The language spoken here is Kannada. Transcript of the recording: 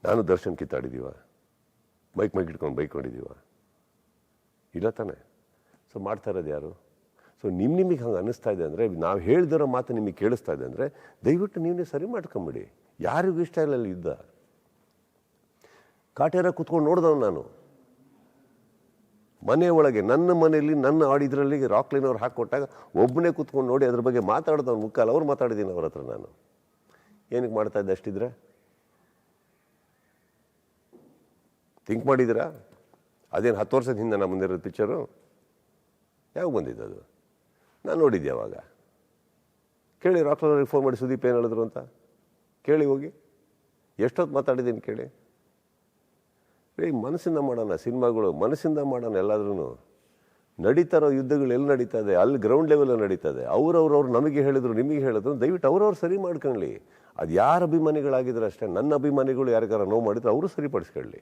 ನಾನು ದರ್ಶನ್ ಕಿತ್ತಾಡಿದ್ದೀವ, ಮೈಕ್ ಇಟ್ಕೊಂಡು ಬೈಕೊಂಡಿದ್ದೀವ? ಇಲ್ಲ ತಾನೆ. ಸೊ ಮಾಡ್ತಾ ಇರೋದು ಯಾರು? ಸೊ ನಿಮಗೆ ಹಂಗೆ ಅನ್ನಿಸ್ತಾ ಇದೆ ಅಂದರೆ, ನಾವು ಹೇಳ್ದಿರೋ ಮಾತು ನಿಮಗೆ ಕೇಳಿಸ್ತಾ ಇದೆ ಅಂದರೆ ದಯವಿಟ್ಟು ನೀವೇ ಸರಿ ಮಾಡ್ಕೊಂಬಿಡಿ. ಯಾರಿಗೂ ಇಷ್ಟ ಇಲ್ಲ ಅಲ್ಲಿ ಯುದ್ಧ. ಕಾಟೇರ ಕೂತ್ಕೊಂಡು ನೋಡಿದವ್ ನಾನು ಮನೆ ಒಳಗೆ, ನನ್ನ ಮನೆಯಲ್ಲಿ ನನ್ನ ಆಡಿದ್ರಲ್ಲಿ ರಾಕ್ಲೈನ್ ಅವ್ರು ಹಾಕಿಕೊಟ್ಟಾಗ ಒಬ್ಬನೇ ಕೂತ್ಕೊಂಡು ನೋಡಿ ಅದ್ರ ಬಗ್ಗೆ ಮಾತಾಡ್ದವ್ನು ಮುಕ್ಕಾಲು ಅವ್ರು ಮಾತಾಡಿದ್ದೀನಿ ಅವ್ರ ಹತ್ರ. ನಾನು ಏನಕ್ಕೆ ಮಾಡ್ತಾ ಇದ್ದೆ ಅಷ್ಟಿದ್ರೆ? ಥಿಂಕ್ ಮಾಡಿದ್ದೀರಾ? ಅದೇನು 10 ವರ್ಷದ ಹಿಂದೆ ನಮ್ಮ ಮುಂದೆ ಇರೋದು ಪಿಕ್ಚರು ಯಾವಾಗ ಬಂದಿದ್ದು? ಅದು ನಾನು ನೋಡಿದ್ದೆ ಅವಾಗ. ಕೇಳಿ ರಾಕ್ಲೈನವ್ರಿಗೆ ಫೋನ್ ಮಾಡಿ ಸುದೀಪ್ ಏನು ಹೇಳಿದ್ರು ಅಂತ ಕೇಳಿ ಹೋಗಿ. ಎಷ್ಟೊತ್ತು ಮಾತಾಡಿದ್ದೀನಿ ಕೇಳಿ. ಮನಸ್ಸಿಂದ ಮಾಡೋಣ ಸಿನಿಮಾಗಳು, ಮನಸ್ಸಿಂದ ಮಾಡೋಣ. ಎಲ್ಲಾದ್ರೂ ನಡೀತಾ ಇರೋ ಯುದ್ಧಗಳು ಎಲ್ಲಿ ನಡೀತಾ ಇದೆ? ಅಲ್ಲಿ ಗ್ರೌಂಡ್ ಲೆವೆಲಲ್ಲಿ ನಡೀತಾ ಇದೆ. ಅವ್ರು ನಮಗೆ ಹೇಳಿದ್ರು, ನಿಮಗೆ ಹೇಳಿದ್ರು, ದಯವಿಟ್ಟು ಅವ್ರವ್ರು ಸರಿ ಮಾಡ್ಕೊಳ್ಳಿ. ಅದು ಯಾರ ಅಭಿಮಾನಿಗಳಾಗಿದ್ರೆ ಅಷ್ಟೇ. ನನ್ನ ಅಭಿಮಾನಿಗಳು ಯಾರಿಗಾರ ನೋವು ಮಾಡಿದ್ರೆ ಅವರು ಸರಿಪಡಿಸ್ಕೊಳ್ಳಿ.